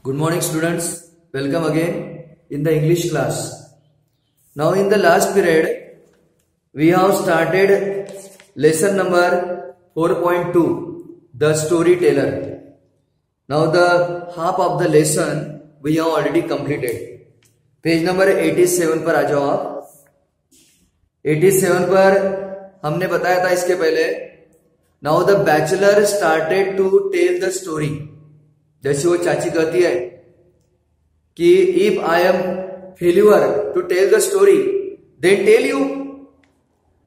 Good morning students, welcome again in the English class. Now in the last period we have started lesson number 4.2, the storyteller. Now the half of the lesson we have already completed. Page number 87 पर आ जाओ आप। 87 पर हमने बताया था इसके पहले, now the bachelor started to tell the story. जैसे वो चाची कहती है कि if I am failure to tell the story then tell you.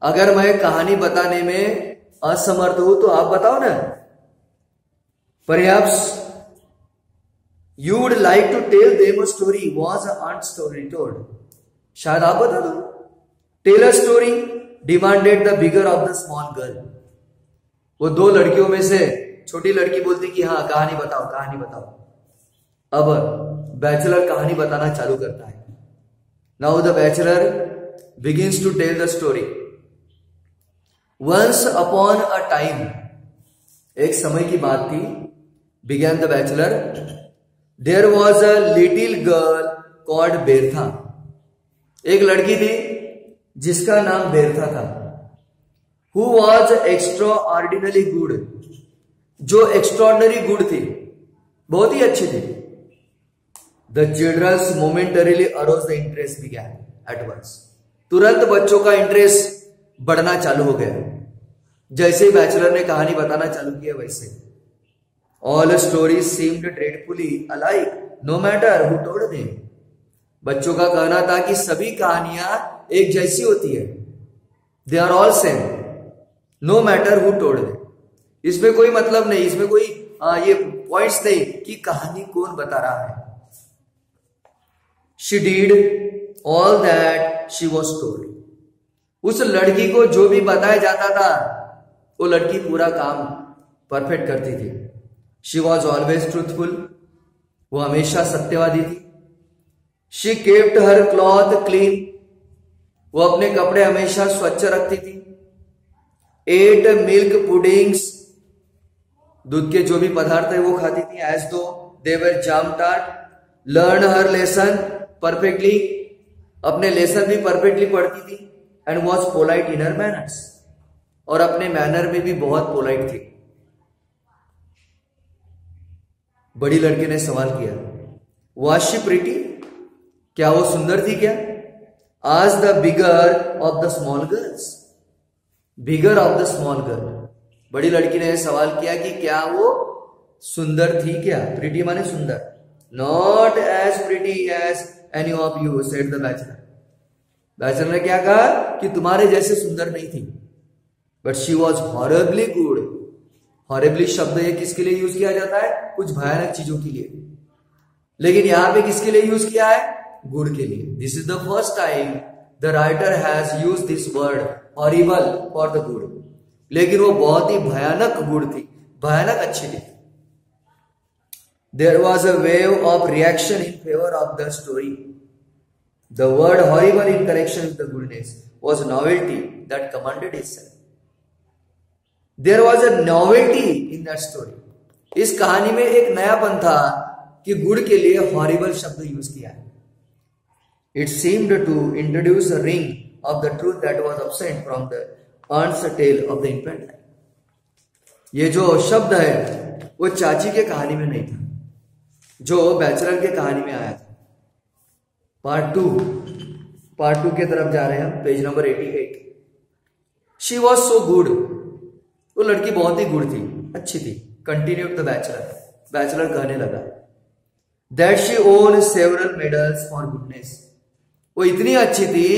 अगर मैं कहानी बताने में असमर्थ हूं तो आप बताओ ना। Perhaps you would like to tell them a story. Was an aunt story told? शायद आप बता दो। Tell a story demanded the bigger of the small girl. वो दो लड़कियों में से छोटी लड़की बोलती कि हाँ कहानी बताओ, कहानी बताओ। अब बैचलर कहानी बताना चालू करता है। Now the bachelor begins to tell the story. Once upon a time, एक समय की बात थी, began the bachelor. There was a little girl called बेरथा। एक लड़की थी जिसका नाम बेरथा था। Who was extraordinarily good, जो extraordinary good थी, बहुत ही अच्छी थी। The children's momentarily aroused the interest began at once. तुरंत बच्चों का इंटरेस्ट बढ़ना चालू हो गया। जैसे ही बैचलर ने कहानी बताना चालू किया वैसे All stories seemed dreadfully alike, no matter who told them. बच्चों का कहना था कि सभी कहानियां एक जैसी होती है। They are all same, no matter who told them. इसमें कोई मतलब नहीं, इसमें कोई ये पॉइंट्स नहीं कि कहानी कौन बता रहा है। She did all that she was told. उस लड़की को जो भी बताया जाता था वो लड़की पूरा काम परफेक्ट करती थी। She was always truthful. वो हमेशा सत्यवादी थी। She kept her cloth clean. वो अपने कपड़े हमेशा स्वच्छ रखती थी। Ate milk puddings. दूध के जो भी पदार्थ है वो खाती थी as though they were jam tart. Learn her lesson perfectly. अपने लेसन भी परफेक्टली पढ़ती थी। And was polite in her manners. और अपने मैनर में भी बहुत पोलाइट थी। बड़ी लड़की ने सवाल किया, Was she pretty? क्या वो सुंदर थी क्या? Asked the bigger of the small girls. Bigger of the small girl. बड़ी लड़की ने सवाल किया कि क्या वो सुंदर थी क्या? Pretty माने सुंदर। Not as pretty as any of you, said the bachelor. Bachelor ने क्या कहा कि तुम्हारे जैसे सुंदर नहीं थी। But she was horribly good. Horribly शब्द ये किसके लिए यूज किया जाता है? कुछ भयानक चीजों के लिए। लेकिन यहां पे किसके लिए यूज किया है? गुड के लिए। This is the first time the writer has use this word horrible for the good. लेकिन वो बहुत ही भयानक गुड थी, भयानक अच्छी थी। There was a wave of reaction in favour of the story. The word horrible in connection with the goodness was novelty that commanded itself. There was a novelty in that story. इस कहानी में एक नयापन था कि good के लिए horrible शब्द यूज किया है। It seemed to introduce a ring of the truth that was absent from the aunt's tale of the infant life. ये जो शब्द है वो चाची के कहानी में नहीं था, जो बैचलर के कहानी में आया था। पार्ट टू के तरफ जा रहे हैं हम, page number 88। She was so good. वो लड़की बहुत ही गुड थी, अच्छी थी। कंटिन्यूड द बैचलर कहने लगा that she own several medals for goodness. वो इतनी अच्छी थी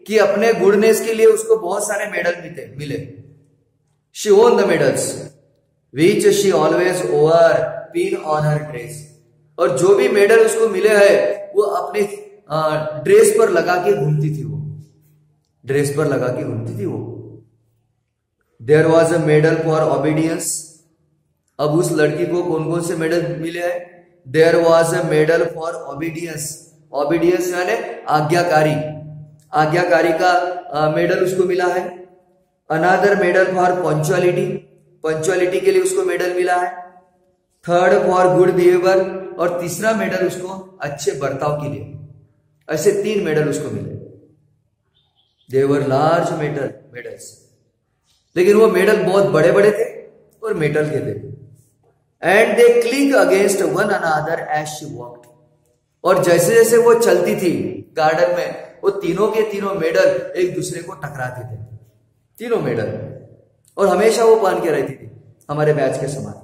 कि अपने गुडनेस के लिए उसको बहुत सारे मेडल मिले। She own the medals which she always over pin on her dress. और जो भी मेडल उसको मिले हैं वो अपने ड्रेस पर लगा के घूमती थी। वो ड्रेस पर लगा के घूमती थी वो। There was a medal for obedience. अब उस लड़की को कौन कौन से मेडल मिले हैं? There was a medal for obedience. Obedience यानी आज्ञाकारी, आज्ञाकारी का मेडल उसको मिला है। Another medal for punctuality. Punctuality के लिए उसको मेडल मिला है। थर्ड फॉर गुड बिहेवियर, और तीसरा मेडल उसको अच्छे बर्ताव के लिए। ऐसे 3 मेडल उसको मिले। दे वर लार्ज मेडल्स, लेकिन वो मेडल बहुत बड़े बड़े थे और मेटल के थे। And they click against one another as she walked, और जैसे जैसे वो चलती थी गार्डन में, वो तीनों के तीनों मेडल एक दूसरे को टकराते थे, तीनों मेडल, और हमेशा वो पहन के रहती थी हमारे बैच के समान।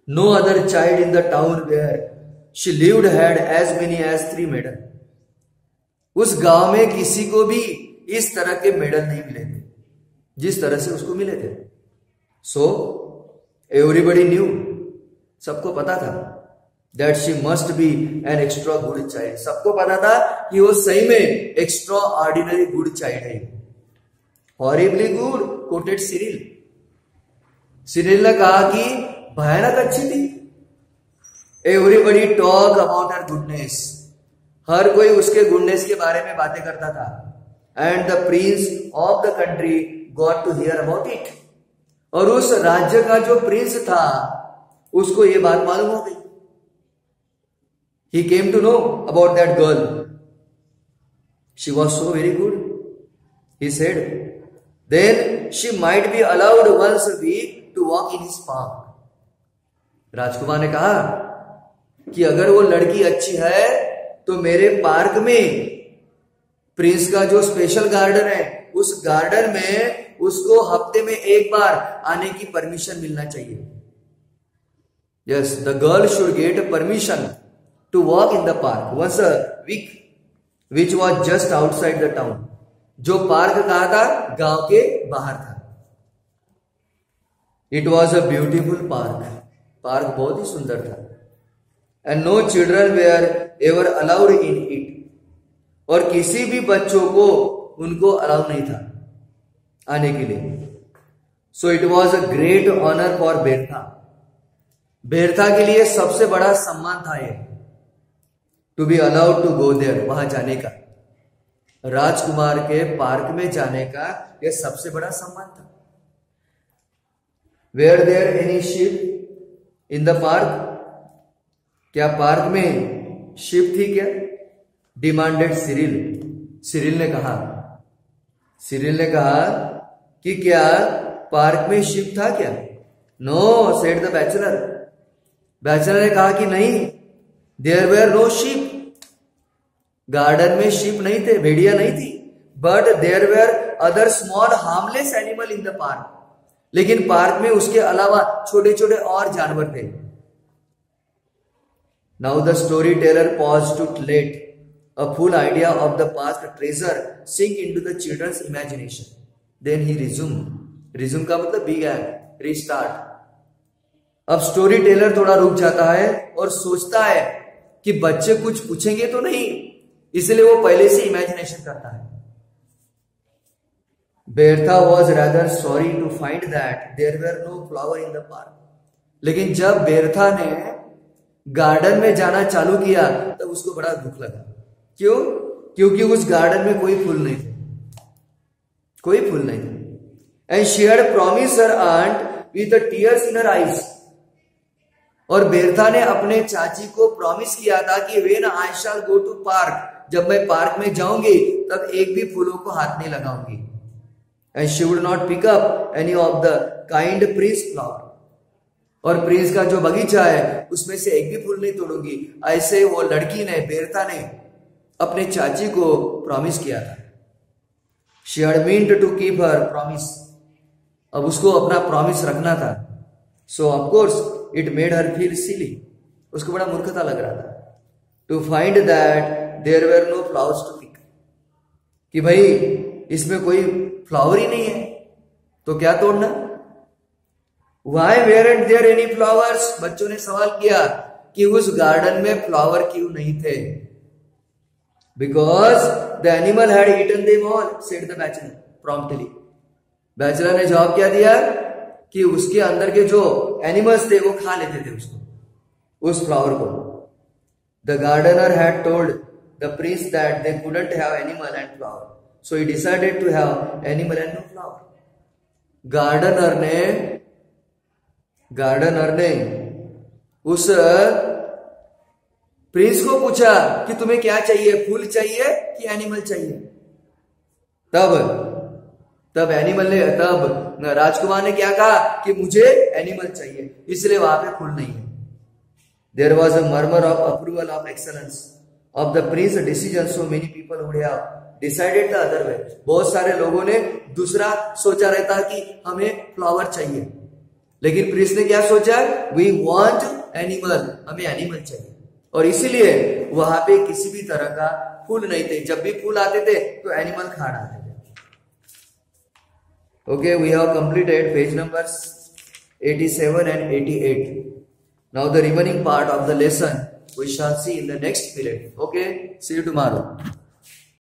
No other child in the town where she lived had as many as 3 medal. उस गांव में किसी को भी इस तरह के मेडल नहीं मिले थे जिस तरह से उसको मिले थे। सो एवरीबडी न्यू, सबको पता था that she must be an extra good child. सबको पता था कि वो सही में एक्स्ट्रा ऑर्डिनरी गुड चाइल्ड है। Horribly good quoted Cyril. Cyril ने कहा कि भयानक अच्छी थी। Everybody talk about her goodness, हर कोई उसके गुडनेस के बारे में बातें करता था। And the prince of the country got to hear about it, और उस राज्य का जो प्रिंस था उसको ये बात मालूम हो गई। He came to know about that girl. She was so very good, he said. Then she might be allowed once a week to walk in his park. राजकुमार ने कहा कि अगर वो लड़की अच्छी है तो मेरे पार्क में, प्रिंस का जो स्पेशल गार्डन है, उस गार्डन में उसको हफ्ते में एक बार आने की परमिशन मिलना चाहिए। Yes, the girl should get permission to walk in the park once a week, which was just outside the town. जो पार्क कहा था गांव के बाहर था। It was a beautiful park. Park बहुत ही सुंदर था। And no children were ever allowed in it. और किसी भी बच्चों को उनको अलाउ नहीं था आने के लिए। So it was a great honor for बेरथा। बेरथा के लिए सबसे बड़ा सम्मान था ये, to be allowed to go there, वहां जाने का, राजकुमार के पार्क में जाने का यह सबसे बड़ा सम्मान था। Were there any sheep in the park, क्या पार्क में शिप थी क्या? Demanded Cyril. सिरिल ने कहा कि क्या पार्क में शिप था क्या? No, said the bachelor. Bachelor ने कहा कि नहीं, there were no sheep. Garden में शिप नहीं थे, भेड़िया नहीं थी। But there were other small harmless animal in the park, लेकिन पार्क में उसके अलावा छोटे छोटे और जानवर थे। Now the story teller pause to let a full idea of the past treasure sink into the children's imagination, then he resume का मतलब बिगैन, रीस्टार्ट। अब स्टोरी टेलर थोड़ा रुक जाता है और सोचता है कि बच्चे कुछ पूछेंगे तो नहीं, इसलिए वो पहले से इमेजिनेशन करता है। Bertha was rather sorry to find that there were no flower in the park. लेकिन जब बेरथा ने गार्डन में जाना चालू किया तब उसको बड़ा दुख लगा। क्यों? क्योंकि उस गार्डन में कोई फूल नहीं थे, कोई फूल नहीं थे। And she had promised her aunt with tears in her eyes. और बेरथा ने अपने चाची को प्रॉमिस किया था कि when I shall go to park, जब मैं पार्क में जाऊंगी तब एक भी फूलों को हाथ नहीं लगाऊंगी। And she would not pick up any of the kind prince flower. और प्रिंस का जो बगीचा है उसमें से एक भी फूल नहीं तोड़ूंगी, ऐसे वो लड़की ने, बेरथा ने अपने चाची को प्रॉमिस किया था। She had meant to keep her promise. अब उसको अपना प्रॉमिस रखना था। So of course it made her feel silly. उसको बड़ा मूर्खता लग रहा था। To find that there were no flowers to pick, कि भाई इसमें कोई फ्लावर ही नहीं है तो क्या तोड़ना। Why weren't there any flowers? बच्चों ने सवाल किया कि उस गार्डन में फ्लावर क्यों नहीं थे। Because the animal had eaten them all, said the bachelor promptly. Bachelor ने जवाब क्या दिया कि उसके अंदर के जो एनिमल्स थे वो खा लेते थे उसको, उस फ्लावर को। The gardener had told the prince that they couldn't have animal and flower, so he decided to have animal and no flower. Gardener ने उस प्रिंस को पूछा कि तुम्हें क्या चाहिए, फूल चाहिए कि एनिमल चाहिए। तब एनिमल ने, तब राजकुमार ने क्या कहा कि मुझे एनिमल चाहिए, इसलिए वहां पे फूल नहीं है। There was a murmur of approval of excellence of the prince decision, so many people would have decided the other way. बहुत सारे लोगों ने दूसरा सोचा रहता कि हमें फ्लावर चाहिए, लेकिन प्रिंस ने क्या सोचा, वी वांट एनिमल, हमें एनिमल चाहिए। और इसीलिए वहां पे किसी भी तरह का फूल नहीं थे। जब भी फूल आते थे तो एनिमल खा डालते थे। Okay, we have completed page numbers 87 and 88. Now the remaining part of the lesson we shall see in the next period. Okay, see you tomorrow.